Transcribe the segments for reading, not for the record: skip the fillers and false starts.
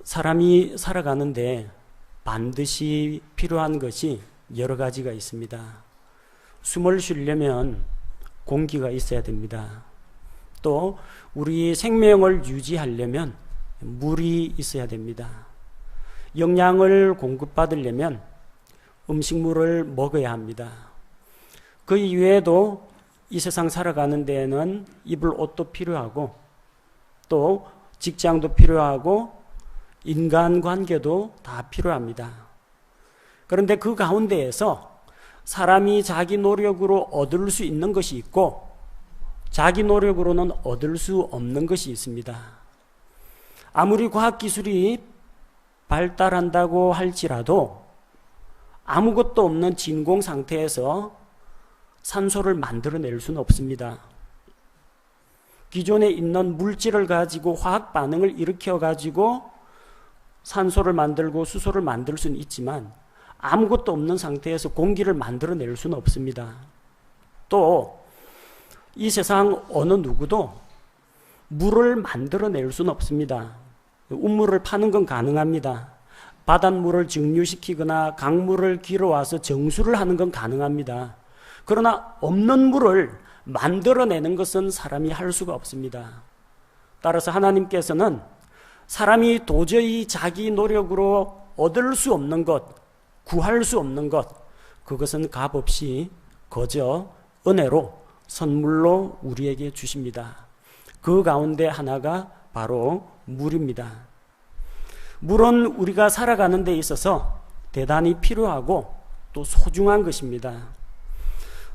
사람이 살아가는데 반드시 필요한 것이 여러 가지가 있습니다. 숨을 쉬려면 공기가 있어야 됩니다. 또 우리 생명을 유지하려면 물이 있어야 됩니다. 영양을 공급받으려면 음식물을 먹어야 합니다. 그 이외에도 이 세상 살아가는 데에는 입을 옷도 필요하고 또 직장도 필요하고 인간관계도 다 필요합니다. 그런데 그 가운데에서 사람이 자기 노력으로 얻을 수 있는 것이 있고 자기 노력으로는 얻을 수 없는 것이 있습니다. 아무리 과학기술이 발달한다고 할지라도 아무것도 없는 진공 상태에서 산소를 만들어낼 수는 없습니다. 기존에 있는 물질을 가지고 화학 반응을 일으켜 가지고 산소를 만들고 수소를 만들 수는 있지만 아무것도 없는 상태에서 공기를 만들어낼 수는 없습니다. 또 이 세상 어느 누구도 물을 만들어낼 수는 없습니다. 우물을 파는 건 가능합니다. 바닷물을 증류시키거나 강물을 길어와서 정수를 하는 건 가능합니다. 그러나 없는 물을 만들어내는 것은 사람이 할 수가 없습니다. 따라서 하나님께서는 사람이 도저히 자기 노력으로 얻을 수 없는 것, 구할 수 없는 것, 그것은 값없이 거저 은혜로 선물로 우리에게 주십니다. 그 가운데 하나가 바로 물입니다. 물은 우리가 살아가는 데 있어서 대단히 필요하고 또 소중한 것입니다.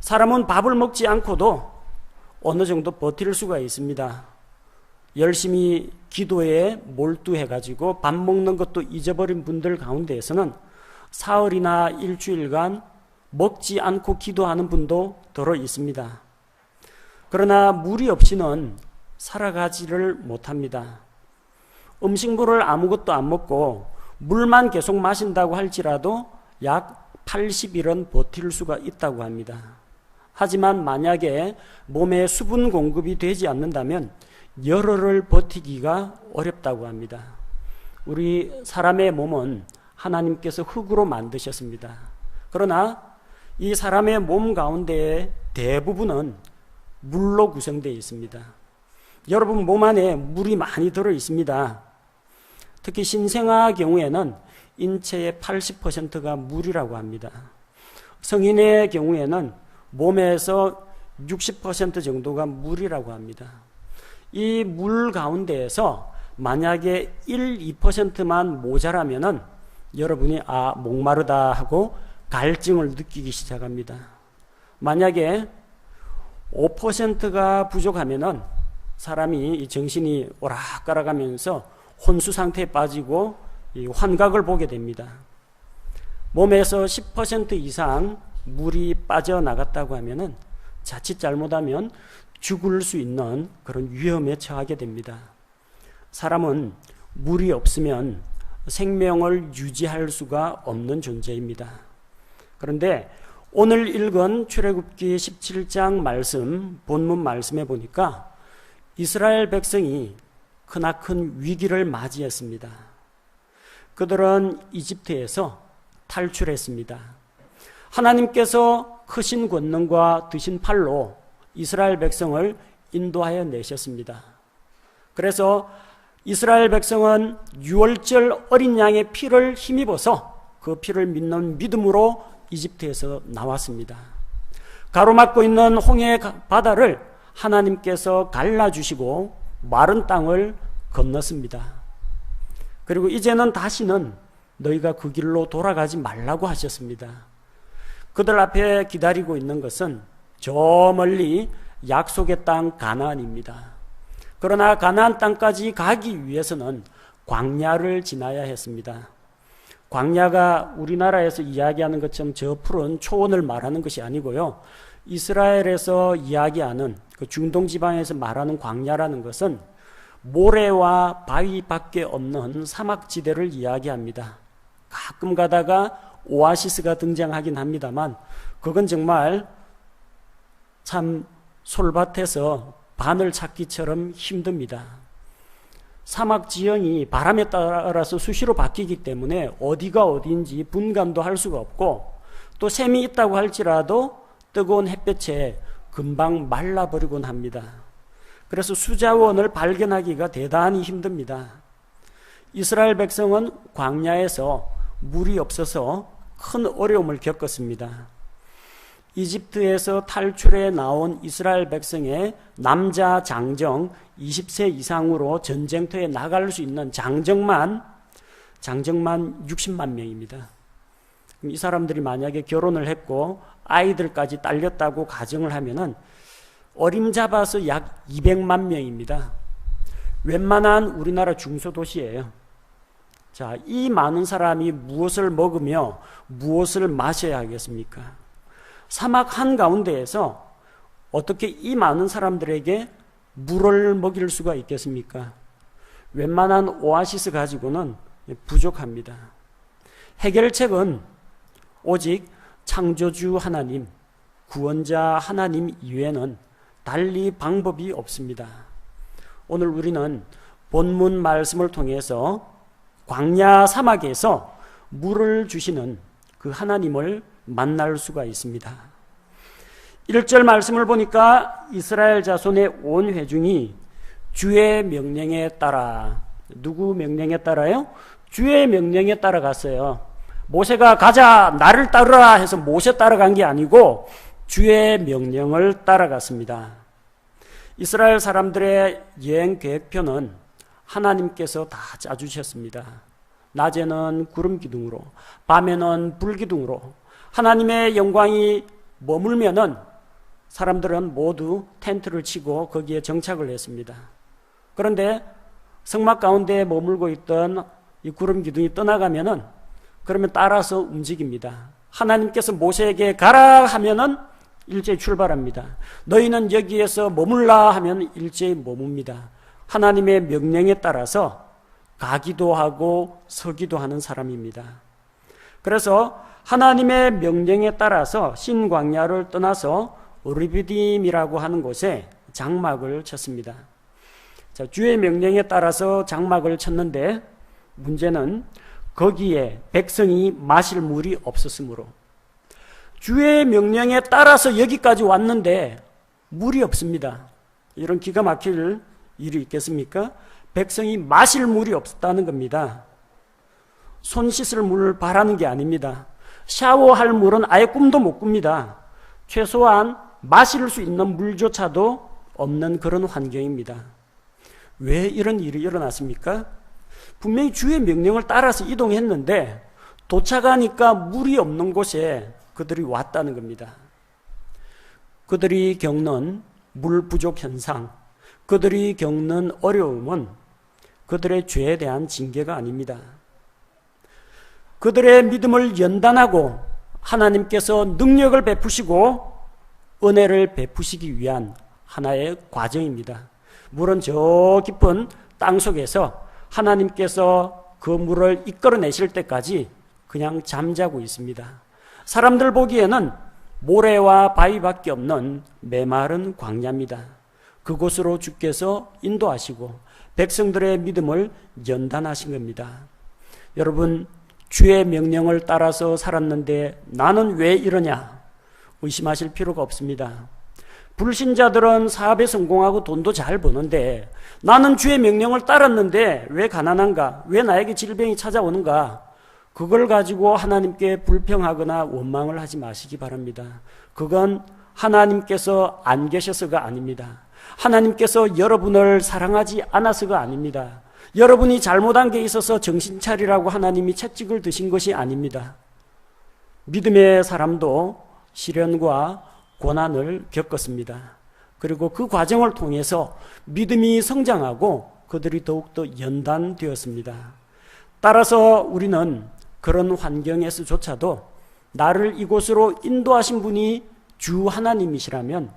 사람은 밥을 먹지 않고도 어느 정도 버틸 수가 있습니다. 열심히 기도에 몰두해가지고 밥 먹는 것도 잊어버린 분들 가운데에서는 사흘이나 일주일간 먹지 않고 기도하는 분도 들어 있습니다. 그러나 물이 없이는 살아가지를 못합니다. 음식물을 아무것도 안 먹고 물만 계속 마신다고 할지라도 약 80일은 버틸 수가 있다고 합니다. 하지만 만약에 몸에 수분 공급이 되지 않는다면 열흘을 버티기가 어렵다고 합니다. 우리 사람의 몸은 하나님께서 흙으로 만드셨습니다. 그러나 이 사람의 몸 가운데의 대부분은 물로 구성되어 있습니다. 여러분 몸 안에 물이 많이 들어 있습니다. 특히 신생아 경우에는 인체의 80%가 물이라고 합니다. 성인의 경우에는 몸에서 60% 정도가 물이라고 합니다. 이 물 가운데에서 만약에 1, 2%만 모자라면은 여러분이 목마르다 하고 갈증을 느끼기 시작합니다. 만약에 5%가 부족하면은 사람이 정신이 오락가락하면서 혼수 상태에 빠지고 환각을 보게 됩니다. 몸에서 10% 이상 물이 빠져나갔다고 하면은 자칫 잘못하면 죽을 수 있는 그런 위험에 처하게 됩니다. 사람은 물이 없으면 생명을 유지할 수가 없는 존재입니다. 그런데 오늘 읽은 출애굽기 17장 말씀, 본문 말씀에 보니까 이스라엘 백성이 크나큰 위기를 맞이했습니다. 그들은 이집트에서 탈출했습니다. 하나님께서 크신 권능과 드신 팔로 이스라엘 백성을 인도하여 내셨습니다. 그래서 이스라엘 백성은 유월절 어린 양의 피를 힘입어서 그 피를 믿는 믿음으로 이집트에서 나왔습니다. 가로막고 있는 홍해 바다를 하나님께서 갈라주시고 마른 땅을 건넜습니다. 그리고 이제는 다시는 너희가 그 길로 돌아가지 말라고 하셨습니다. 그들 앞에 기다리고 있는 것은 저 멀리 약속의 땅 가나안입니다. 그러나 가나안 땅까지 가기 위해서는 광야를 지나야 했습니다. 광야가 우리나라에서 이야기하는 것처럼 저 푸른 초원을 말하는 것이 아니고요. 이스라엘에서 이야기하는 그 중동 지방에서 말하는 광야라는 것은 모래와 바위밖에 없는 사막지대를 이야기합니다. 가끔 가다가 오아시스가 등장하긴 합니다만 그건 정말 참 솔밭에서 바늘 찾기처럼 힘듭니다. 사막 지형이 바람에 따라서 수시로 바뀌기 때문에 어디가 어디인지 분간도 할 수가 없고, 또 샘이 있다고 할지라도 뜨거운 햇볕에 금방 말라버리곤 합니다. 그래서 수자원을 발견하기가 대단히 힘듭니다. 이스라엘 백성은 광야에서 물이 없어서 큰 어려움을 겪었습니다. 이집트에서 탈출해 나온 이스라엘 백성의 남자 장정 20세 이상으로 전쟁터에 나갈 수 있는 장정만 60만 명입니다. 이 사람들이 만약에 결혼을 했고 아이들까지 딸렸다고 가정을 하면은 어림잡아서 약 200만 명입니다. 웬만한 우리나라 중소도시예요. 자, 이 많은 사람이 무엇을 먹으며 무엇을 마셔야 하겠습니까? 사막 한가운데에서 어떻게 이 많은 사람들에게 물을 먹일 수가 있겠습니까? 웬만한 오아시스 가지고는 부족합니다. 해결책은 오직 창조주 하나님, 구원자 하나님 이외에는 달리 방법이 없습니다. 오늘 우리는 본문 말씀을 통해서 광야 사막에서 물을 주시는 그 하나님을 만날 수가 있습니다. 1절 말씀을 보니까 이스라엘 자손의 온 회중이 주의 명령에 따라, 누구 명령에 따라요? 주의 명령에 따라갔어요. 모세가 가자, 나를 따르라 해서 모세 따라간 게 아니고 주의 명령을 따라갔습니다. 이스라엘 사람들의 여행 계획표는 하나님께서 다 짜주셨습니다. 낮에는 구름 기둥으로, 밤에는 불 기둥으로 하나님의 영광이 머물면은 사람들은 모두 텐트를 치고 거기에 정착을 했습니다. 그런데 성막 가운데 머물고 있던 이 구름 기둥이 떠나가면은 그러면 따라서 움직입니다. 하나님께서 모세에게 가라 하면은 일제히 출발합니다. 너희는 여기에서 머물라 하면 일제히 머뭅니다. 하나님의 명령에 따라서 가기도 하고 서기도 하는 사람입니다. 그래서 하나님의 명령에 따라서 신광야를 떠나서 오르비딤이라고 하는 곳에 장막을 쳤습니다. 자, 주의 명령에 따라서 장막을 쳤는데 문제는 거기에 백성이 마실 물이 없었으므로, 주의 명령에 따라서 여기까지 왔는데 물이 없습니다. 이런 기가 막힐 일이 있겠습니까? 백성이 마실 물이 없었다는 겁니다. 손 씻을 물을 바라는 게 아닙니다. 샤워할 물은 아예 꿈도 못 꿉니다. 최소한 마실 수 있는 물조차도 없는 그런 환경입니다. 왜 이런 일이 일어났습니까? 분명히 주의 명령을 따라서 이동했는데 도착하니까 물이 없는 곳에 그들이 왔다는 겁니다. 그들이 겪는 물 부족 현상, 그들이 겪는 어려움은 그들의 죄에 대한 징계가 아닙니다. 그들의 믿음을 연단하고 하나님께서 능력을 베푸시고 은혜를 베푸시기 위한 하나의 과정입니다. 물은 저 깊은 땅 속에서 하나님께서 그 물을 이끌어내실 때까지 그냥 잠자고 있습니다. 사람들 보기에는 모래와 바위밖에 없는 메마른 광야입니다. 그곳으로 주께서 인도하시고 백성들의 믿음을 연단하신 겁니다. 여러분, 주의 명령을 따라서 살았는데 나는 왜 이러냐? 의심하실 필요가 없습니다. 불신자들은 사업에 성공하고 돈도 잘 버는데 나는 주의 명령을 따랐는데 왜 가난한가? 왜 나에게 질병이 찾아오는가? 그걸 가지고 하나님께 불평하거나 원망을 하지 마시기 바랍니다. 그건 하나님께서 안 계셔서가 아닙니다. 하나님께서 여러분을 사랑하지 않아서가 아닙니다. 여러분이 잘못한 게 있어서 정신 차리라고 하나님이 채찍을 드신 것이 아닙니다. 믿음의 사람도 시련과 고난을 겪었습니다. 그리고 그 과정을 통해서 믿음이 성장하고 그들이 더욱더 연단되었습니다. 따라서 우리는 그런 환경에서조차도 나를 이곳으로 인도하신 분이 주 하나님이시라면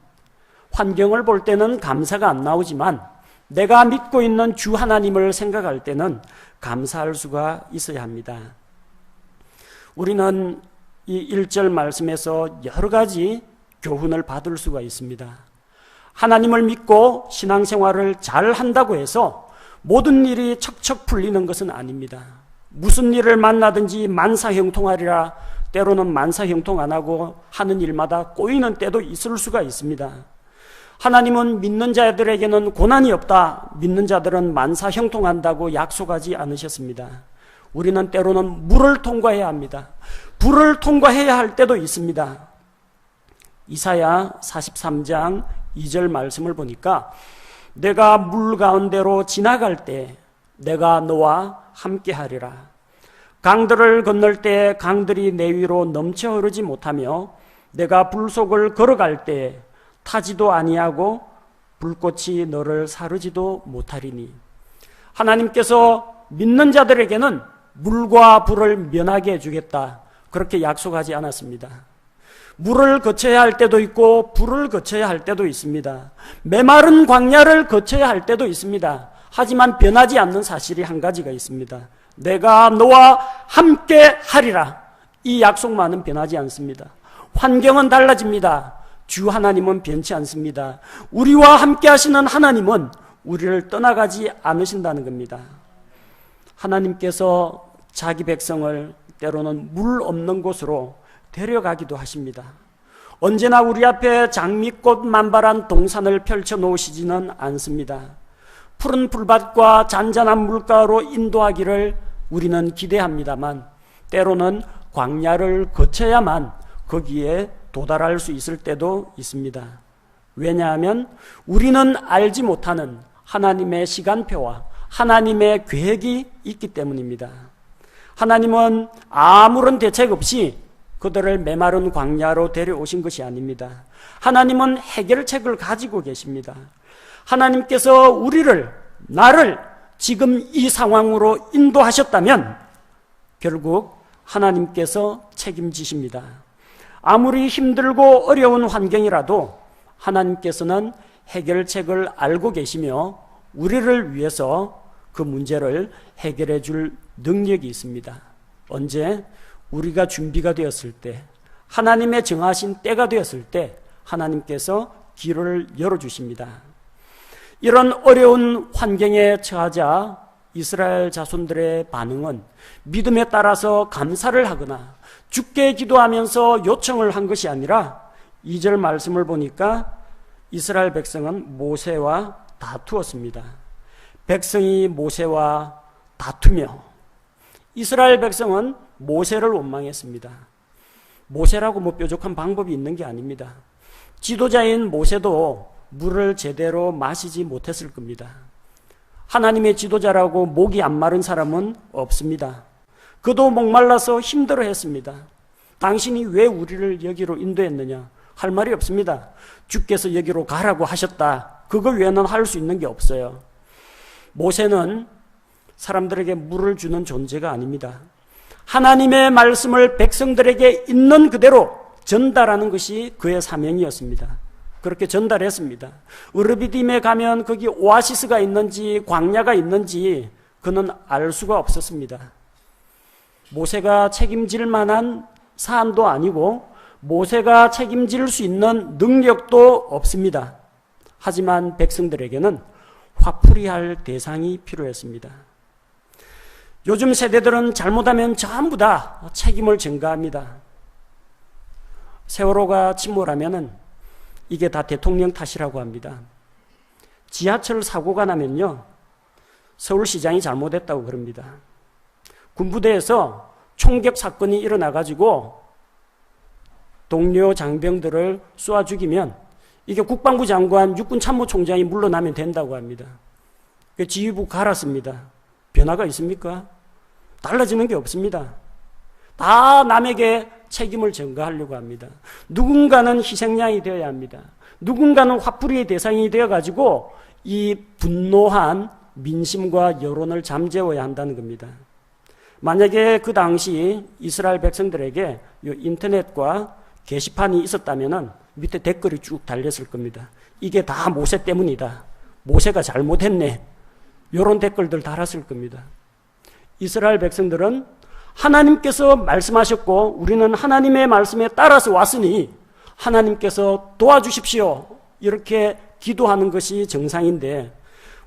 환경을 볼 때는 감사가 안 나오지만 내가 믿고 있는 주 하나님을 생각할 때는 감사할 수가 있어야 합니다. 우리는 이 1절 말씀에서 여러 가지 교훈을 받을 수가 있습니다. 하나님을 믿고 신앙생활을 잘 한다고 해서 모든 일이 척척 풀리는 것은 아닙니다. 무슨 일을 만나든지 만사형통하리라. 때로는 만사형통 안 하고 하는 일마다 꼬이는 때도 있을 수가 있습니다. 하나님은 믿는 자들에게는 고난이 없다, 믿는 자들은 만사형통한다고 약속하지 않으셨습니다. 우리는 때로는 물을 통과해야 합니다. 불을 통과해야 할 때도 있습니다. 이사야 43장 2절 말씀을 보니까 내가 물 가운데로 지나갈 때 내가 너와 함께하리라. 강들을 건널 때 강들이 내 위로 넘쳐 흐르지 못하며 내가 불 속을 걸어갈 때 타지도 아니하고 불꽃이 너를 사르지도 못하리니. 하나님께서 믿는 자들에게는 물과 불을 면하게 해주겠다, 그렇게 약속하지 않았습니다. 물을 거쳐야 할 때도 있고 불을 거쳐야 할 때도 있습니다. 메마른 광야를 거쳐야 할 때도 있습니다. 하지만 변하지 않는 사실이 한 가지가 있습니다. 내가 너와 함께 하리라. 이 약속만은 변하지 않습니다. 환경은 달라집니다. 주 하나님은 변치 않습니다. 우리와 함께 하시는 하나님은 우리를 떠나가지 않으신다는 겁니다. 하나님께서 자기 백성을 때로는 물 없는 곳으로 데려가기도 하십니다. 언제나 우리 앞에 장미꽃 만발한 동산을 펼쳐 놓으시지는 않습니다. 푸른 풀밭과 잔잔한 물가로 인도하기를 우리는 기대합니다만 때로는 광야를 거쳐야만 거기에 도달할 수 있을 때도 있습니다. 왜냐하면 우리는 알지 못하는 하나님의 시간표와 하나님의 계획이 있기 때문입니다. 하나님은 아무런 대책 없이 그들을 메마른 광야로 데려오신 것이 아닙니다. 하나님은 해결책을 가지고 계십니다. 하나님께서 우리를, 나를 지금 이 상황으로 인도하셨다면 결국 하나님께서 책임지십니다. 아무리 힘들고 어려운 환경이라도 하나님께서는 해결책을 알고 계시며 우리를 위해서 그 문제를 해결해 줄 능력이 있습니다. 언제? 우리가 준비가 되었을 때, 하나님의 정하신 때가 되었을 때 하나님께서 길을 열어주십니다. 이런 어려운 환경에 처하자 이스라엘 자손들의 반응은 믿음에 따라서 감사를 하거나 주께 기도하면서 요청을 한 것이 아니라 2절 말씀을 보니까 이스라엘 백성은 모세와 다투었습니다. 백성이 모세와 다투며 이스라엘 백성은 모세를 원망했습니다. 모세라고 뭐 뾰족한 방법이 있는 게 아닙니다. 지도자인 모세도 물을 제대로 마시지 못했을 겁니다. 하나님의 지도자라고 목이 안 마른 사람은 없습니다. 그도 목말라서 힘들어했습니다. 당신이 왜 우리를 여기로 인도했느냐? 할 말이 없습니다. 주께서 여기로 가라고 하셨다. 그거 외에는 할 수 있는 게 없어요. 모세는 사람들에게 물을 주는 존재가 아닙니다. 하나님의 말씀을 백성들에게 있는 그대로 전달하는 것이 그의 사명이었습니다. 그렇게 전달했습니다. 으르비딤에 가면 거기 오아시스가 있는지 광야가 있는지 그는 알 수가 없었습니다. 모세가 책임질 만한 사안도 아니고 모세가 책임질 수 있는 능력도 없습니다. 하지만 백성들에게는 화풀이할 대상이 필요했습니다. 요즘 세대들은 잘못하면 전부 다 책임을 전가합니다. 세월호가 침몰하면은 이게 다 대통령 탓이라고 합니다. 지하철 사고가 나면요, 서울시장이 잘못했다고 그럽니다. 군부대에서 총격 사건이 일어나가지고 동료 장병들을 쏘아 죽이면 이게 국방부 장관, 육군참모총장이 물러나면 된다고 합니다. 지휘부 갈았습니다. 변화가 있습니까? 달라지는 게 없습니다. 다 남에게 책임을 전가하려고 합니다. 누군가는 희생양이 되어야 합니다. 누군가는 화풀이의 대상이 되어가지고 이 분노한 민심과 여론을 잠재워야 한다는 겁니다. 만약에 그 당시 이스라엘 백성들에게 인터넷과 게시판이 있었다면 밑에 댓글이 쭉 달렸을 겁니다. 이게 다 모세 때문이다. 모세가 잘못했네. 이런 댓글들 달았을 겁니다. 이스라엘 백성들은 하나님께서 말씀하셨고 우리는 하나님의 말씀에 따라서 왔으니 하나님께서 도와주십시오. 이렇게 기도하는 것이 정상인데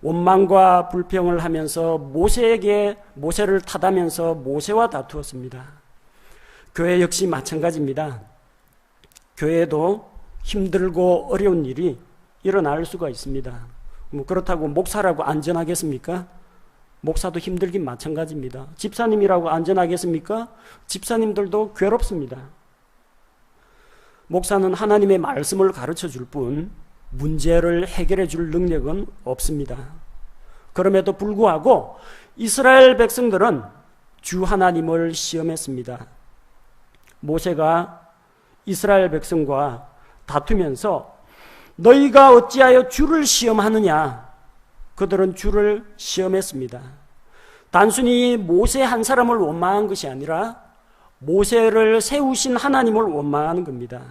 원망과 불평을 하면서 모세를 탓하면서 모세와 다투었습니다. 교회 역시 마찬가지입니다. 교회에도 힘들고 어려운 일이 일어날 수가 있습니다. 그렇다고 목사라고 안전하겠습니까? 목사도 힘들긴 마찬가지입니다. 집사님이라고 안전하겠습니까? 집사님들도 괴롭습니다. 목사는 하나님의 말씀을 가르쳐 줄 뿐 문제를 해결해 줄 능력은 없습니다. 그럼에도 불구하고 이스라엘 백성들은 주 하나님을 시험했습니다. 모세가 이스라엘 백성과 다투면서 너희가 어찌하여 주를 시험하느냐? 그들은 주를 시험했습니다. 단순히 모세 한 사람을 원망한 것이 아니라 모세를 세우신 하나님을 원망하는 겁니다.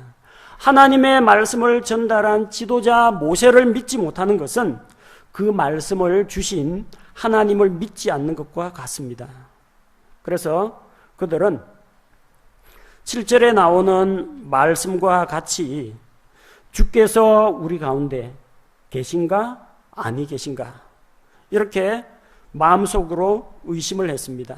하나님의 말씀을 전달한 지도자 모세를 믿지 못하는 것은 그 말씀을 주신 하나님을 믿지 않는 것과 같습니다. 그래서 그들은 7절에 나오는 말씀과 같이 주께서 우리 가운데 계신가 아니 계신가 이렇게 마음속으로 의심을 했습니다.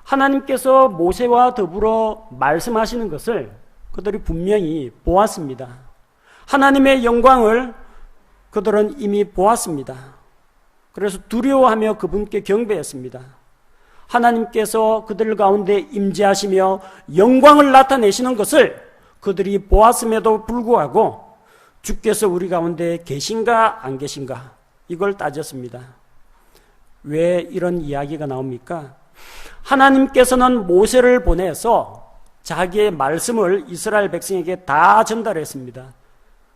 하나님께서 모세와 더불어 말씀하시는 것을 그들이 분명히 보았습니다. 하나님의 영광을 그들은 이미 보았습니다. 그래서 두려워하며 그분께 경배했습니다. 하나님께서 그들 가운데 임재하시며 영광을 나타내시는 것을 그들이 보았음에도 불구하고 주께서 우리 가운데 계신가 안 계신가 이걸 따졌습니다. 왜 이런 이야기가 나옵니까? 하나님께서는 모세를 보내서 자기의 말씀을 이스라엘 백성에게 다 전달했습니다.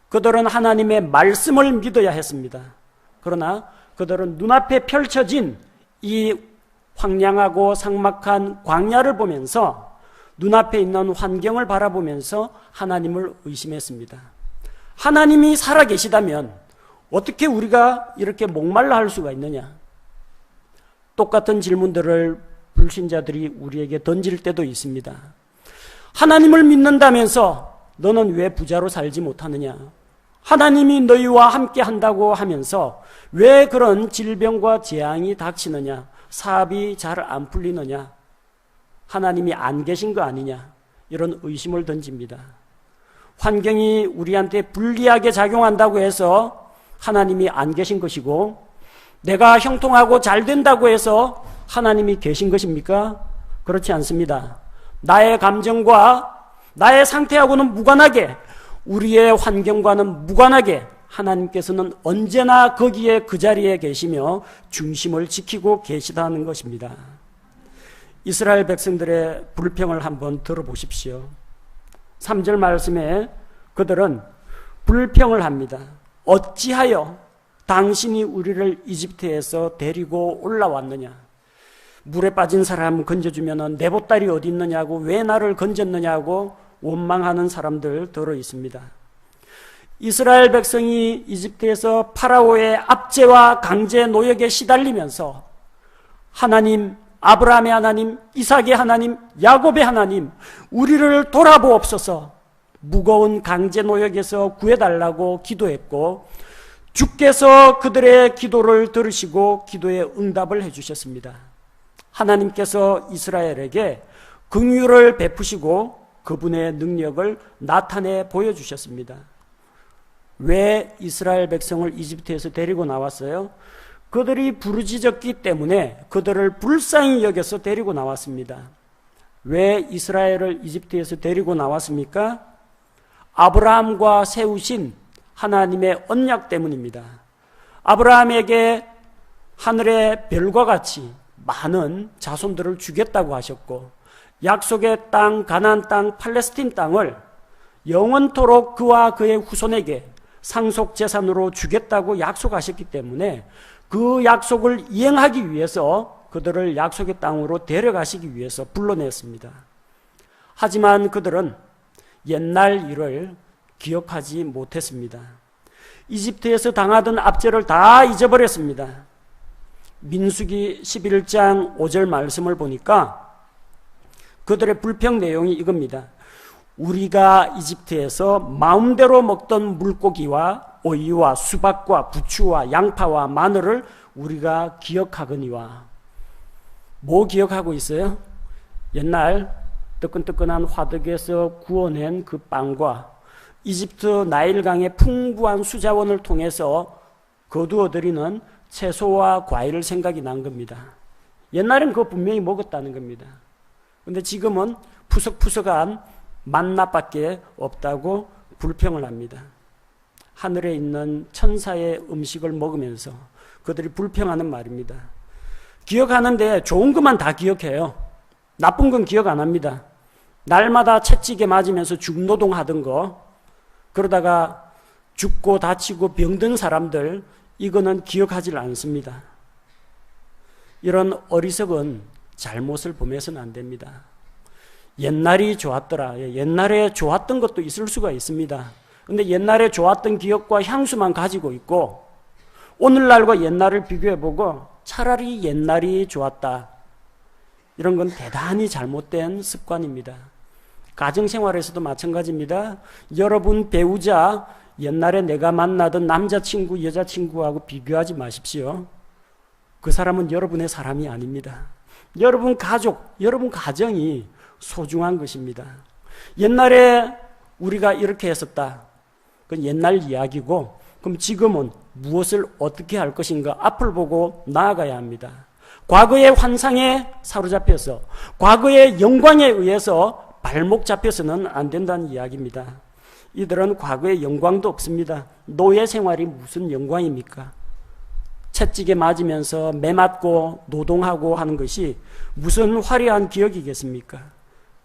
그들은 하나님의 말씀을 믿어야 했습니다. 그러나 그들은 눈앞에 펼쳐진 이 황량하고 삭막한 광야를 보면서 눈앞에 있는 환경을 바라보면서 하나님을 의심했습니다. 하나님이 살아계시다면 어떻게 우리가 이렇게 목말라 할 수가 있느냐? 똑같은 질문들을 불신자들이 우리에게 던질 때도 있습니다. 하나님을 믿는다면서 너는 왜 부자로 살지 못하느냐? 하나님이 너희와 함께 한다고 하면서 왜 그런 질병과 재앙이 닥치느냐? 사업이 잘 안 풀리느냐? 하나님이 안 계신 거 아니냐? 이런 의심을 던집니다. 환경이 우리한테 불리하게 작용한다고 해서 하나님이 안 계신 것이고 내가 형통하고 잘 된다고 해서 하나님이 계신 것입니까? 그렇지 않습니다. 나의 감정과 나의 상태하고는 무관하게 우리의 환경과는 무관하게 하나님께서는 언제나 거기에 그 자리에 계시며 중심을 지키고 계시다는 것입니다. 이스라엘 백성들의 불평을 한번 들어보십시오. 3절 말씀에 그들은 불평을 합니다. 어찌하여 당신이 우리를 이집트에서 데리고 올라왔느냐? 물에 빠진 사람 건져주면 내 보따리 어디 있느냐고 왜 나를 건졌느냐고 원망하는 사람들 들어 있습니다. 이스라엘 백성이 이집트에서 파라오의 압제와 강제 노역에 시달리면서 하나님, 아브라함의 하나님, 이삭의 하나님, 야곱의 하나님, 우리를 돌아보옵소서 무거운 강제 노역에서 구해달라고 기도했고 주께서 그들의 기도를 들으시고 기도에 응답을 해주셨습니다. 하나님께서 이스라엘에게 긍휼을 베푸시고 그분의 능력을 나타내 보여주셨습니다. 왜 이스라엘 백성을 이집트에서 데리고 나왔어요? 그들이 부르짖었기 때문에 그들을 불쌍히 여겨서 데리고 나왔습니다. 왜 이스라엘을 이집트에서 데리고 나왔습니까? 아브라함과 세우신 하나님의 언약 때문입니다. 아브라함에게 하늘의 별과 같이 많은 자손들을 주겠다고 하셨고 약속의 땅, 가나안 땅, 팔레스틴 땅을 영원토록 그와 그의 후손에게 상속재산으로 주겠다고 약속하셨기 때문에 그 약속을 이행하기 위해서 그들을 약속의 땅으로 데려가시기 위해서 불러냈습니다. 하지만 그들은 옛날 일을 기억하지 못했습니다. 이집트에서 당하던 압제를 다 잊어버렸습니다. 민수기 11장 5절 말씀을 보니까 그들의 불평 내용이 이겁니다. 우리가 이집트에서 마음대로 먹던 물고기와 오이와 수박과 부추와 양파와 마늘을 우리가 기억하거니와. 뭐 기억하고 있어요? 옛날 뜨끈뜨끈한 화덕에서 구워낸 그 빵과 이집트 나일강의 풍부한 수자원을 통해서 거두어들이는 채소와 과일을 생각이 난 겁니다. 옛날엔 그거 분명히 먹었다는 겁니다. 근데 지금은 푸석푸석한 만나밖에 없다고 불평을 합니다. 하늘에 있는 천사의 음식을 먹으면서 그들이 불평하는 말입니다. 기억하는데 좋은 것만 다 기억해요. 나쁜 건 기억 안 합니다. 날마다 채찍에 맞으면서 중노동하던 거, 그러다가 죽고 다치고 병든 사람들, 이거는 기억하지 않습니다. 이런 어리석은 잘못을 범해서는 안 됩니다. 옛날이 좋았더라. 옛날에 좋았던 것도 있을 수가 있습니다. 근데 옛날에 좋았던 기억과 향수만 가지고 있고 오늘날과 옛날을 비교해보고 차라리 옛날이 좋았다. 이런 건 대단히 잘못된 습관입니다. 가정생활에서도 마찬가지입니다. 여러분 배우자 옛날에 내가 만나던 남자친구, 여자친구하고 비교하지 마십시오. 그 사람은 여러분의 사람이 아닙니다. 여러분 가족, 여러분 가정이 소중한 것입니다. 옛날에 우리가 이렇게 했었다. 그건 옛날 이야기고, 그럼 지금은 무엇을 어떻게 할 것인가 앞을 보고 나아가야 합니다. 과거의 환상에 사로잡혀서 과거의 영광에 의해서 발목 잡혀서는 안 된다는 이야기입니다. 이들은 과거의 영광도 없습니다. 노예 생활이 무슨 영광입니까? 채찍에 맞으면서 매맞고 노동하고 하는 것이 무슨 화려한 기억이겠습니까?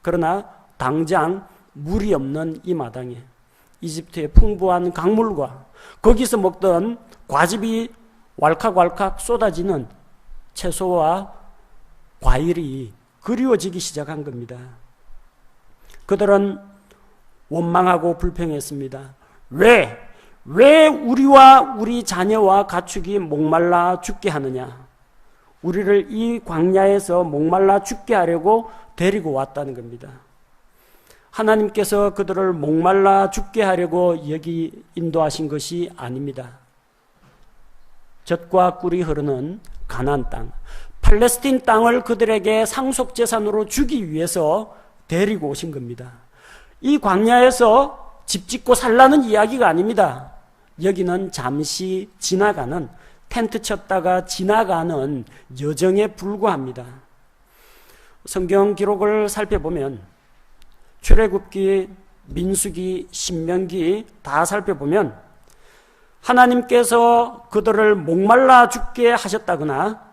그러나 당장 물이 없는 이 마당에 이집트의 풍부한 강물과 거기서 먹던 과즙이 왈칵왈칵 쏟아지는 채소와 과일이 그리워지기 시작한 겁니다. 그들은 원망하고 불평했습니다. 왜 우리와 우리 자녀와 가축이 목말라 죽게 하느냐? 우리를 이 광야에서 목말라 죽게 하려고 데리고 왔다는 겁니다. 하나님께서 그들을 목말라 죽게 하려고 여기 인도하신 것이 아닙니다. 젖과 꿀이 흐르는 가나안 땅, 팔레스틴 땅을 그들에게 상속재산으로 주기 위해서 데리고 오신 겁니다. 이 광야에서 집 짓고 살라는 이야기가 아닙니다. 여기는 잠시 지나가는, 텐트 쳤다가 지나가는 여정에 불과합니다. 성경 기록을 살펴보면 출애굽기, 민수기, 신명기 다 살펴보면 하나님께서 그들을 목말라 죽게 하셨다거나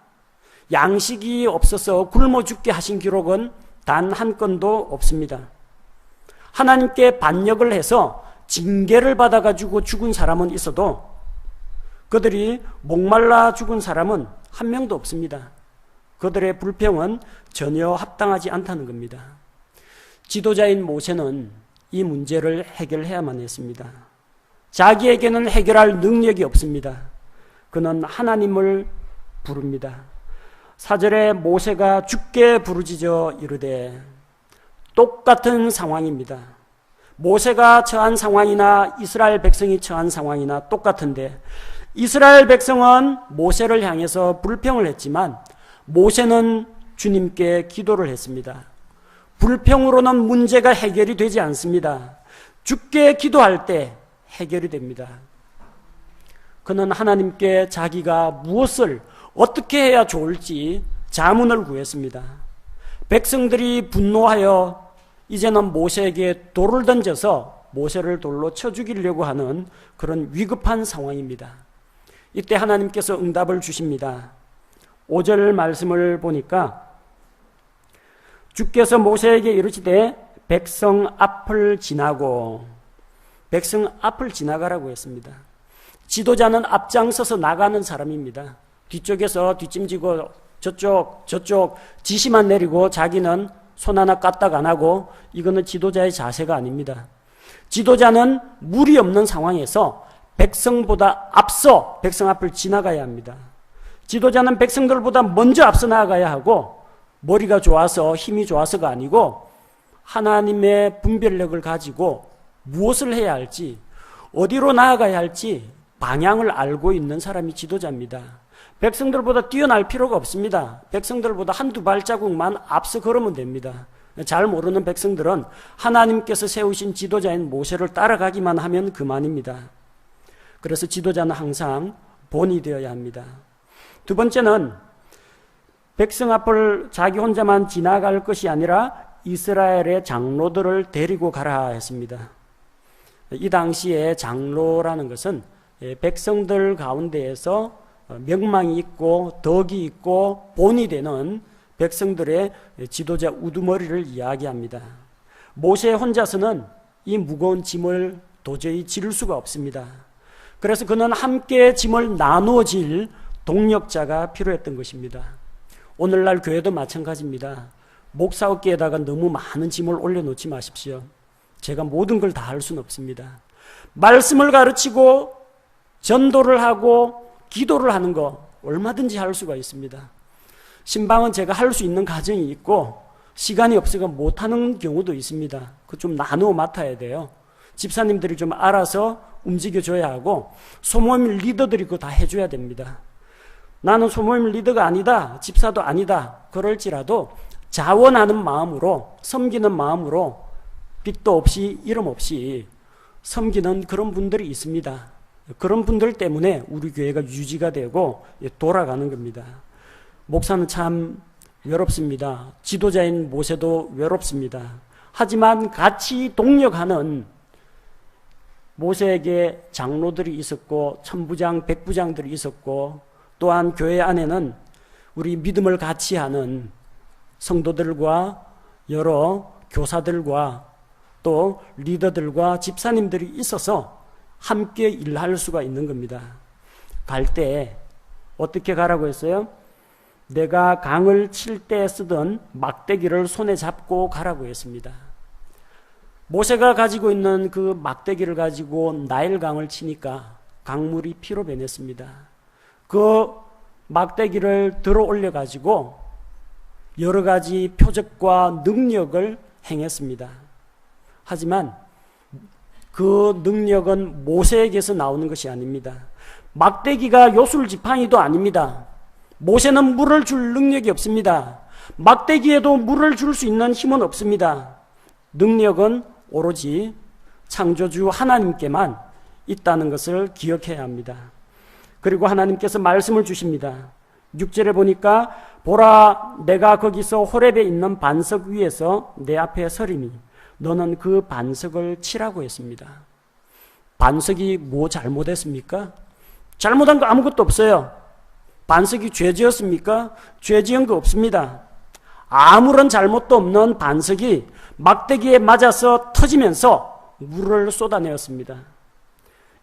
양식이 없어서 굶어 죽게 하신 기록은 단 한 건도 없습니다. 하나님께 반역을 해서 징계를 받아가지고 죽은 사람은 있어도 그들이 목말라 죽은 사람은 한 명도 없습니다. 그들의 불평은 전혀 합당하지 않다는 겁니다. 지도자인 모세는 이 문제를 해결해야만 했습니다. 자기에게는 해결할 능력이 없습니다. 그는 하나님을 부릅니다. 4절에 모세가 주께 부르짖어 이르되, 똑같은 상황입니다. 모세가 처한 상황이나 이스라엘 백성이 처한 상황이나 똑같은데 이스라엘 백성은 모세를 향해서 불평을 했지만 모세는 주님께 기도를 했습니다. 불평으로는 문제가 해결이 되지 않습니다. 주께 기도할 때 해결이 됩니다. 그는 하나님께 자기가 무엇을 어떻게 해야 좋을지 자문을 구했습니다. 백성들이 분노하여 이제는 모세에게 돌을 던져서 모세를 돌로 쳐 죽이려고 하는 그런 위급한 상황입니다. 이때 하나님께서 응답을 주십니다. 5절 말씀을 보니까 주께서 모세에게 이르시되 백성 앞을 지나고, 백성 앞을 지나가라고 했습니다. 지도자는 앞장서서 나가는 사람입니다. 뒤쪽에서 뒷짐지고 저쪽 지시만 내리고 자기는 손 하나 까딱 안 하고, 이거는 지도자의 자세가 아닙니다. 지도자는 물이 없는 상황에서 백성보다 앞서 백성 앞을 지나가야 합니다. 지도자는 백성들보다 먼저 앞서 나가야 하고, 머리가 좋아서 힘이 좋아서가 아니고 하나님의 분별력을 가지고 무엇을 해야 할지, 어디로 나아가야 할지 방향을 알고 있는 사람이 지도자입니다. 백성들보다 뛰어날 필요가 없습니다. 백성들보다 한두 발자국만 앞서 걸으면 됩니다. 잘 모르는 백성들은 하나님께서 세우신 지도자인 모세를 따라가기만 하면 그만입니다. 그래서 지도자는 항상 본이 되어야 합니다. 두 번째는 백성 앞을 자기 혼자만 지나갈 것이 아니라 이스라엘의 장로들을 데리고 가라 했습니다. 이 당시에 장로라는 것은 백성들 가운데에서 명망이 있고 덕이 있고 본이 되는 백성들의 지도자 우두머리를 이야기합니다. 모세 혼자서는 이 무거운 짐을 도저히 지를 수가 없습니다. 그래서 그는 함께 짐을 나누어 질 동력자가 필요했던 것입니다. 오늘날 교회도 마찬가지입니다. 목사 어깨에다가 너무 많은 짐을 올려놓지 마십시오. 제가 모든 걸 다 할 수는 없습니다. 말씀을 가르치고 전도를 하고 기도를 하는 거 얼마든지 할 수가 있습니다. 신방은 제가 할 수 있는 가정이 있고 시간이 없어서 못하는 경우도 있습니다. 그거 좀 나누어 맡아야 돼요. 집사님들이 좀 알아서 움직여줘야 하고 소모임 리더들이 그거 다 해줘야 됩니다. 나는 소모임 리더가 아니다, 집사도 아니다 그럴지라도 자원하는 마음으로 섬기는 마음으로 빚도 없이 이름 없이 섬기는 그런 분들이 있습니다. 그런 분들 때문에 우리 교회가 유지가 되고 돌아가는 겁니다. 목사는 참 외롭습니다. 지도자인 모세도 외롭습니다. 하지만 같이 동력하는 모세에게 장로들이 있었고 천부장, 백부장들이 있었고 또한 교회 안에는 우리 믿음을 같이 하는 성도들과 여러 교사들과 또 리더들과 집사님들이 있어서 함께 일할 수가 있는 겁니다. 갈 때 어떻게 가라고 했어요? 내가 강을 칠 때 쓰던 막대기를 손에 잡고 가라고 했습니다. 모세가 가지고 있는 그 막대기를 가지고 나일강을 치니까 강물이 피로 변했습니다. 그 막대기를 들어 올려 가지고 여러 가지 표적과 능력을 행했습니다. 하지만 그 능력은 모세에게서 나오는 것이 아닙니다. 막대기가 요술지팡이도 아닙니다. 모세는 물을 줄 능력이 없습니다. 막대기에도 물을 줄 수 있는 힘은 없습니다. 능력은 오로지 창조주 하나님께만 있다는 것을 기억해야 합니다. 그리고 하나님께서 말씀을 주십니다. 6절에 보니까 보라 내가 거기서 호렙에 있는 반석 위에서 내 앞에 서리니 너는 그 반석을 치라고 했습니다. 반석이 뭐 잘못했습니까? 잘못한 거 아무것도 없어요. 반석이 죄 지었습니까? 죄 지은 거 없습니다. 아무런 잘못도 없는 반석이 막대기에 맞아서 터지면서 물을 쏟아내었습니다.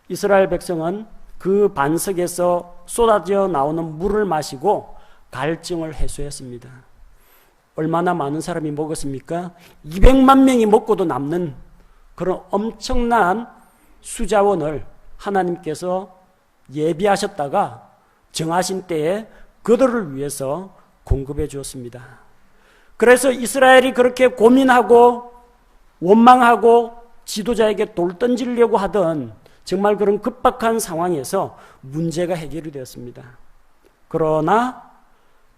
이스라엘 백성은 그 반석에서 쏟아져 나오는 물을 마시고 갈증을 해소했습니다. 얼마나 많은 사람이 먹었습니까? 200만 명이 먹고도 남는 그런 엄청난 수자원을 하나님께서 예비하셨다가 정하신 때에 그들을 위해서 공급해 주었습니다. 그래서 이스라엘이 그렇게 고민하고 원망하고 지도자에게 돌 던지려고 하던 정말 그런 급박한 상황에서 문제가 해결이 되었습니다. 그러나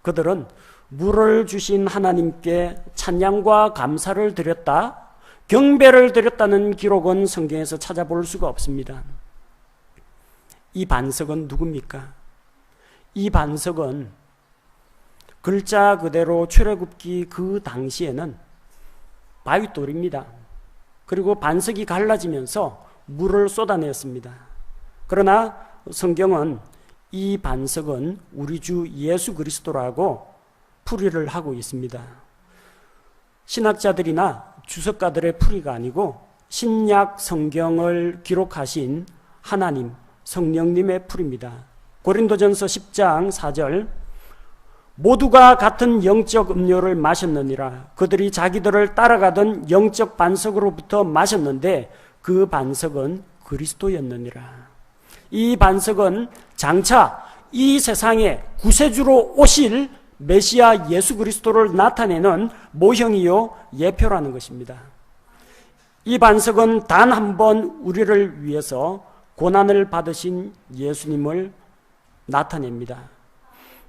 그들은 물을 주신 하나님께 찬양과 감사를 드렸다, 경배를 드렸다는 기록은 성경에서 찾아볼 수가 없습니다. 이 반석은 누굽니까? 이 반석은 글자 그대로 출애굽기 그 당시에는 바윗돌입니다. 그리고 반석이 갈라지면서 물을 쏟아냈습니다. 그러나 성경은 이 반석은 우리 주 예수 그리스도라고 풀이를 하고 있습니다. 신학자들이나 주석가들의 풀이가 아니고 신약 성경을 기록하신 하나님, 성령님의 풀입니다. 고린도전서 10장 4절 모두가 같은 영적 음료를 마셨느니라. 그들이 자기들을 따라가던 영적 반석으로부터 마셨는데 그 반석은 그리스도였느니라. 이 반석은 장차 이 세상에 구세주로 오실 메시아 예수 그리스도를 나타내는 모형이요 예표라는 것입니다. 이 반석은 단 한 번 우리를 위해서 고난을 받으신 예수님을 나타냅니다.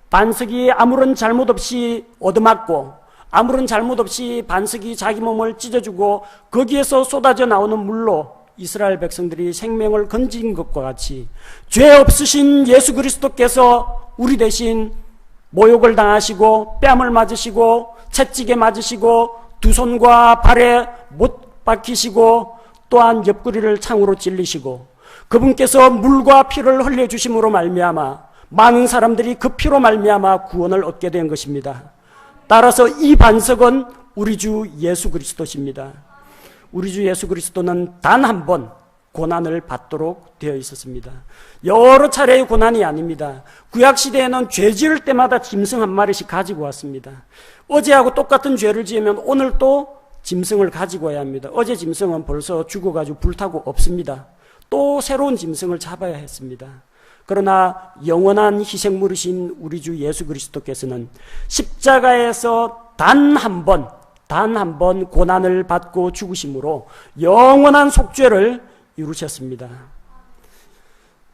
반석이 아무런 잘못 없이 얻어맞고 아무런 잘못 없이 반석이 자기 몸을 찢어주고 거기에서 쏟아져 나오는 물로 이스라엘 백성들이 생명을 건진 것과 같이 죄 없으신 예수 그리스도께서 우리 대신 모욕을 당하시고 뺨을 맞으시고 채찍에 맞으시고 두 손과 발에 못 박히시고 또한 옆구리를 창으로 찔리시고 그분께서 물과 피를 흘려주심으로 말미암아 많은 사람들이 그 피로 말미암아 구원을 얻게 된 것입니다. 따라서 이 반석은 우리 주 예수 그리스도십니다. 우리 주 예수 그리스도는 단 한 번 고난을 받도록 되어 있었습니다. 여러 차례의 고난이 아닙니다. 구약시대에는 죄 지을 때마다 짐승 한 마리씩 가지고 왔습니다. 어제하고 똑같은 죄를 지으면 오늘 또 짐승을 가지고 와야 합니다. 어제 짐승은 벌써 죽어가지고 불타고 없습니다. 또 새로운 짐승을 잡아야 했습니다. 그러나 영원한 희생물이신 우리 주 예수 그리스도께서는 십자가에서 단 한 번 고난을 받고 죽으심으로 영원한 속죄를 이루셨습니다.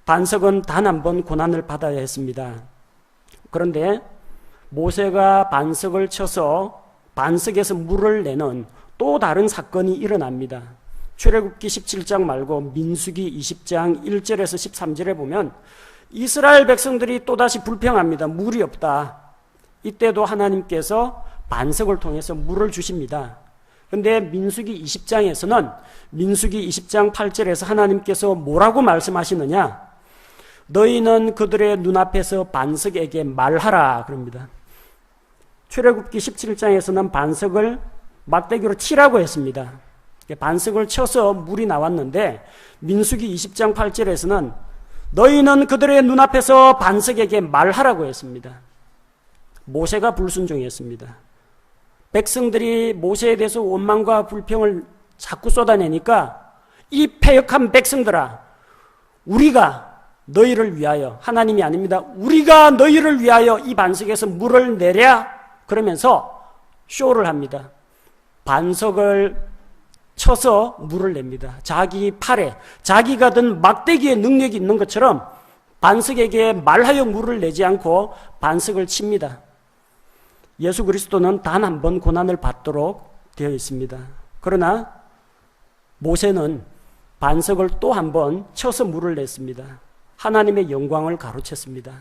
반석은 단 한 번 고난을 받아야 했습니다. 그런데 모세가 반석을 쳐서 반석에서 물을 내는 또 다른 사건이 일어납니다. 출애굽기 17장 말고 민수기 20장 1절에서 13절에 보면 이스라엘 백성들이 또다시 불평합니다. 물이 없다. 이때도 하나님께서 반석을 통해서 물을 주십니다. 그런데 민수기 20장에서는 민수기 20장 8절에서 하나님께서 뭐라고 말씀하시느냐? 너희는 그들의 눈앞에서 반석에게 말하라 그럽니다. 출애굽기 17장에서는 반석을 막대기로 치라고 했습니다. 반석을 쳐서 물이 나왔는데 민수기 20장 8절에서는 너희는 그들의 눈앞에서 반석에게 말하라고 했습니다. 모세가 불순종했습니다. 백성들이 모세에 대해서 원망과 불평을 자꾸 쏟아내니까 이 패역한 백성들아, 우리가 너희를 위하여, 하나님이 아닙니다, 우리가 너희를 위하여 이 반석에서 물을 내랴 그러면서 쇼를 합니다. 반석을 쳐서 물을 냅니다. 자기 팔에 자기가 든 막대기에 능력이 있는 것처럼 반석에게 말하여 물을 내지 않고 반석을 칩니다. 예수 그리스도는 단 한 번 고난을 받도록 되어 있습니다. 그러나 모세는 반석을 또 한 번 쳐서 물을 냈습니다. 하나님의 영광을 가로챘습니다.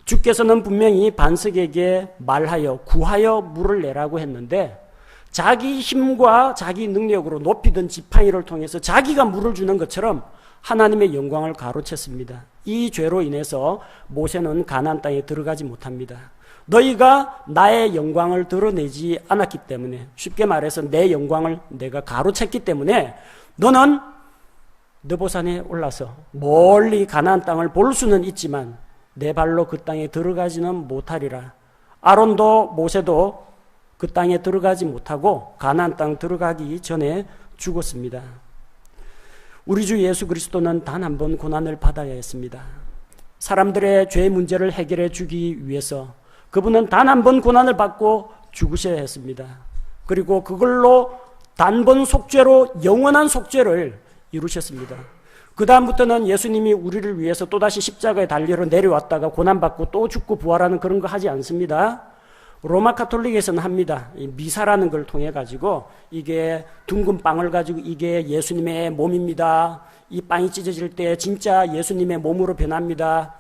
주께서는 분명히 반석에게 말하여 구하여 물을 내라고 했는데 자기 힘과 자기 능력으로 높이 든 지팡이를 통해서 자기가 물을 주는 것처럼 하나님의 영광을 가로챘습니다. 이 죄로 인해서 모세는 가나안 땅에 들어가지 못합니다. 너희가 나의 영광을 드러내지 않았기 때문에, 쉽게 말해서 내 영광을 내가 가로챘기 때문에 너는 느보산에 올라서 멀리 가나안 땅을 볼 수는 있지만 내 발로 그 땅에 들어가지는 못하리라. 아론도 모세도 그 땅에 들어가지 못하고 가나안 땅 들어가기 전에 죽었습니다. 우리 주 예수 그리스도는 단 한 번 고난을 받아야 했습니다. 사람들의 죄 문제를 해결해 주기 위해서 그분은 단 한 번 고난을 받고 죽으셔야 했습니다. 그리고 그걸로 단번 속죄로 영원한 속죄를 이루셨습니다. 그 다음부터는 예수님이 우리를 위해서 또다시 십자가에 달려 내려왔다가 고난받고 또 죽고 부활하는 그런 거 하지 않습니다. 로마 카톨릭에서는 합니다. 미사라는 걸 통해 가지고 이게 둥근 빵을 가지고 이게 예수님의 몸입니다. 이 빵이 찢어질 때 진짜 예수님의 몸으로 변합니다.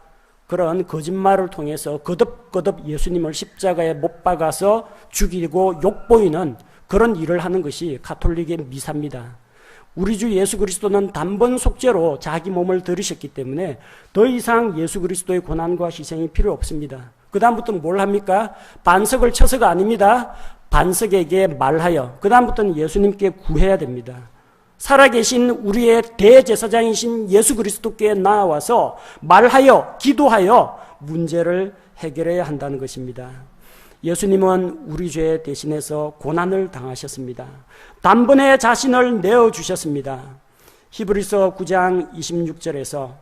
그런 거짓말을 통해서 거듭거듭 예수님을 십자가에 못 박아서 죽이고 욕보이는 그런 일을 하는 것이 가톨릭의 미사입니다. 우리 주 예수 그리스도는 단번 속죄로 자기 몸을 들이셨기 때문에 더 이상 예수 그리스도의 고난과 희생이 필요 없습니다. 그 다음부터는 뭘 합니까? 반석을 쳐서가 아닙니다. 반석에게 말하여 그 다음부터는 예수님께 구해야 됩니다. 살아계신 우리의 대제사장이신 예수 그리스도께 나와서 말하여 기도하여 문제를 해결해야 한다는 것입니다. 예수님은 우리 죄 대신해서 고난을 당하셨습니다. 단번에 자신을 내어주셨습니다. 히브리서 9장 26절에서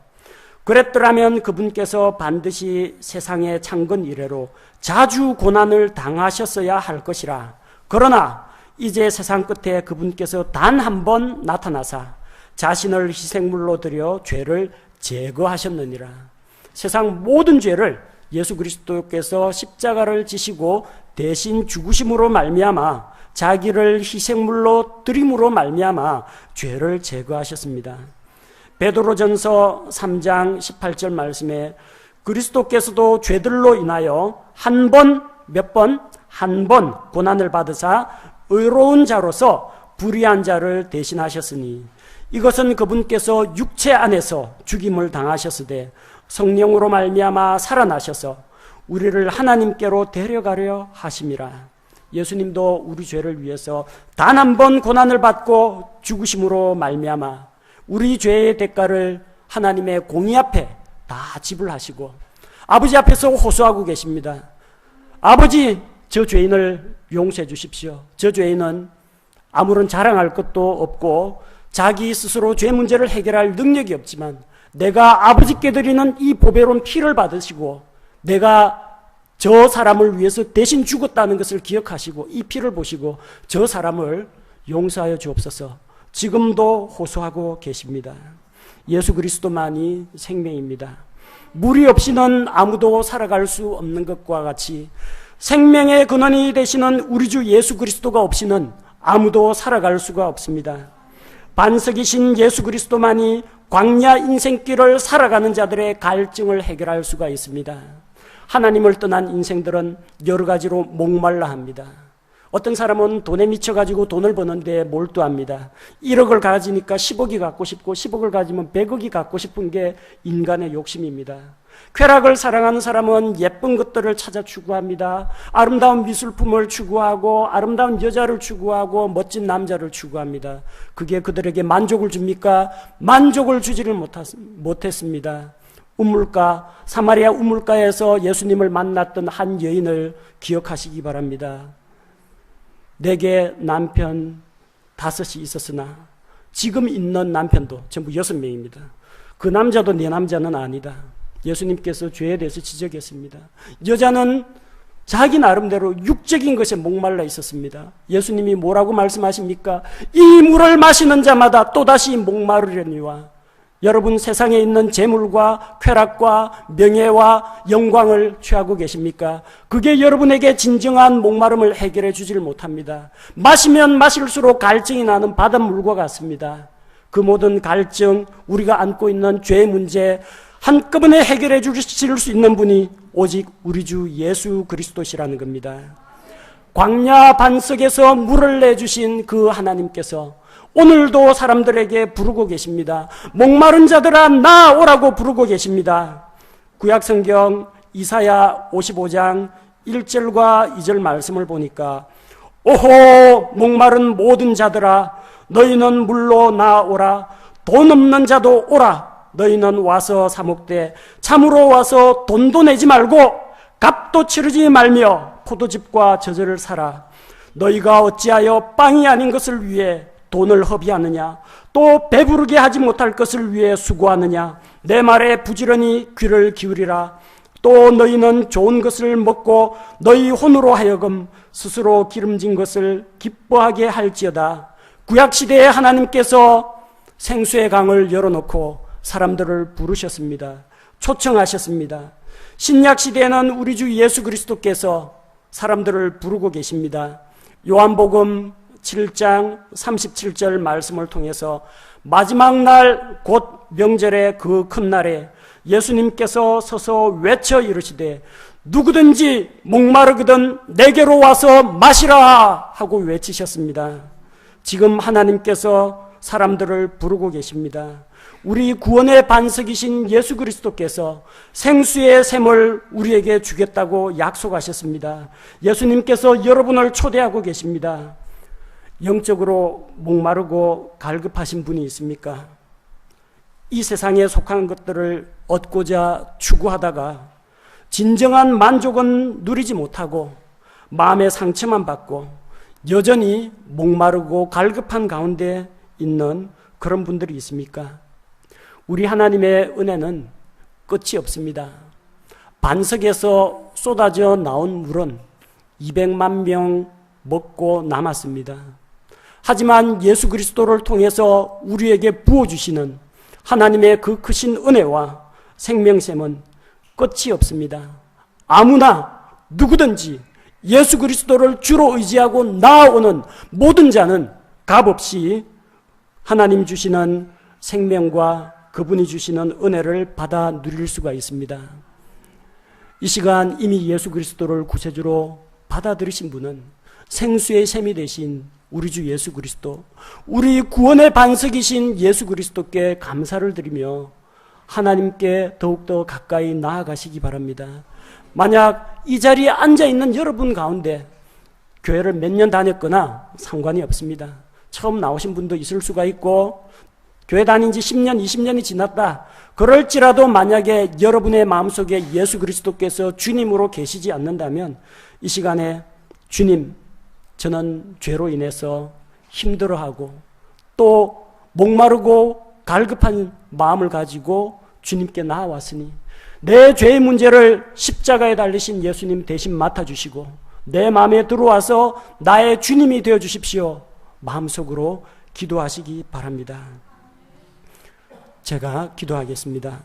그랬더라면 그분께서 반드시 세상의 창건 이래로 자주 고난을 당하셨어야 할 것이라. 그러나 이제 세상 끝에 그분께서 단 한 번 나타나사 자신을 희생물로 드려 죄를 제거하셨느니라. 세상 모든 죄를 예수 그리스도께서 십자가를 지시고 대신 죽으심으로 말미암아 자기를 희생물로 드림으로 말미암아 죄를 제거하셨습니다. 베드로전서 3장 18절 말씀에 그리스도께서도 죄들로 인하여 한 번 고난을 받으사 의로운 자로서 불의한 자를 대신하셨으니 이것은 그분께서 육체 안에서 죽임을 당하셨으되 성령으로 말미암아 살아나셔서 우리를 하나님께로 데려가려 하심이라. 예수님도 우리 죄를 위해서 단 한 번 고난을 받고 죽으심으로 말미암아 우리 죄의 대가를 하나님의 공의 앞에 다 지불하시고 아버지 앞에서 호소하고 계십니다. 아버지, 저 죄인을 용서해 주십시오. 저 죄인은 아무런 자랑할 것도 없고 자기 스스로 죄 문제를 해결할 능력이 없지만 내가 아버지께 드리는 이 보배로운 피를 받으시고 내가 저 사람을 위해서 대신 죽었다는 것을 기억하시고 이 피를 보시고 저 사람을 용서하여 주옵소서. 지금도 호소하고 계십니다. 예수 그리스도만이 생명입니다. 무리 없이는 아무도 살아갈 수 없는 것과 같이 생명의 근원이 되시는 우리 주 예수 그리스도가 없이는 아무도 살아갈 수가 없습니다. 반석이신 예수 그리스도만이 광야 인생길을 살아가는 자들의 갈증을 해결할 수가 있습니다. 하나님을 떠난 인생들은 여러 가지로 목말라 합니다. 어떤 사람은 돈에 미쳐가지고 돈을 버는데 몰두합니다. 1억을 가지니까 10억이 갖고 싶고 10억을 가지면 100억이 갖고 싶은 게 인간의 욕심입니다. 쾌락을 사랑하는 사람은 예쁜 것들을 찾아 추구합니다. 아름다운 미술품을 추구하고 아름다운 여자를 추구하고 멋진 남자를 추구합니다. 그게 그들에게 만족을 줍니까? 만족을 주지를 못했습니다. 우물가, 사마리아 우물가에서 예수님을 만났던 한 여인을 기억하시기 바랍니다. 내게 남편 5이 있었으나 지금 있는 남편도 전부 6명입니다. 그 남자도 내 남자는 아니다. 예수님께서 죄에 대해서 지적했습니다. 여자는 자기 나름대로 육적인 것에 목말라 있었습니다. 예수님이 뭐라고 말씀하십니까? 이 물을 마시는 자마다 또다시 목마르려니와. 여러분 세상에 있는 재물과 쾌락과 명예와 영광을 취하고 계십니까? 그게 여러분에게 진정한 목마름을 해결해 주질 못합니다. 마시면 마실수록 갈증이 나는 바닷물과 같습니다. 그 모든 갈증, 우리가 안고 있는 죄의 문제 한꺼번에 해결해 주실 수 있는 분이 오직 우리 주 예수 그리스도시라는 겁니다. 광야 반석에서 물을 내주신 그 하나님께서 오늘도 사람들에게 부르고 계십니다. 목마른 자들아 나오라고 부르고 계십니다. 구약성경 이사야 55장 1절과 2절 말씀을 보니까 오호 목마른 모든 자들아 너희는 물로 나오라. 돈 없는 자도 오라. 너희는 와서 사 먹되 참으로 와서 돈도 내지 말고 값도 치르지 말며 포도즙과 저절을 사라. 너희가 어찌하여 빵이 아닌 것을 위해 돈을 허비하느냐? 또 배부르게 하지 못할 것을 위해 수고하느냐? 내 말에 부지런히 귀를 기울이라. 또 너희는 좋은 것을 먹고 너희 혼으로 하여금 스스로 기름진 것을 기뻐하게 할지어다. 구약시대에 하나님께서 생수의 강을 열어놓고 사람들을 부르셨습니다. 초청하셨습니다. 신약시대에는 우리 주 예수 그리스도께서 사람들을 부르고 계십니다. 요한복음 7장 37절 말씀을 통해서 마지막 날 곧 명절의 그 큰 날에 예수님께서 서서 외쳐 이르시되 누구든지 목마르거든 내게로 와서 마시라 하고 외치셨습니다. 지금 하나님께서 사람들을 부르고 계십니다. 우리 구원의 반석이신 예수 그리스도께서 생수의 샘을 우리에게 주겠다고 약속하셨습니다. 예수님께서 여러분을 초대하고 계십니다. 영적으로 목마르고 갈급하신 분이 있습니까? 이 세상에 속한 것들을 얻고자 추구하다가 진정한 만족은 누리지 못하고 마음의 상처만 받고 여전히 목마르고 갈급한 가운데 있는 그런 분들이 있습니까? 우리 하나님의 은혜는 끝이 없습니다. 반석에서 쏟아져 나온 물은 200만 명 먹고 남았습니다. 하지만 예수 그리스도를 통해서 우리에게 부어주시는 하나님의 그 크신 은혜와 생명샘은 끝이 없습니다. 아무나 누구든지 예수 그리스도를 주로 의지하고 나아오는 모든 자는 값없이 하나님 주시는 생명과 그분이 주시는 은혜를 받아 누릴 수가 있습니다. 이 시간 이미 예수 그리스도를 구세주로 받아들이신 분은 생수의 샘이 되신 우리 주 예수 그리스도, 우리 구원의 반석이신 예수 그리스도께 감사를 드리며 하나님께 더욱더 가까이 나아가시기 바랍니다. 만약 이 자리에 앉아있는 여러분 가운데 교회를 몇 년 다녔거나 상관이 없습니다. 처음 나오신 분도 있을 수가 있고 교회 다닌 지 10년, 20년이 지났다. 그럴지라도 만약에 여러분의 마음속에 예수 그리스도께서 주님으로 계시지 않는다면 이 시간에 주님, 저는 죄로 인해서 힘들어하고 또 목마르고 갈급한 마음을 가지고 주님께 나아왔으니 내 죄의 문제를 십자가에 달리신 예수님 대신 맡아주시고 내 마음에 들어와서 나의 주님이 되어주십시오. 마음속으로 기도하시기 바랍니다. 제가 기도하겠습니다.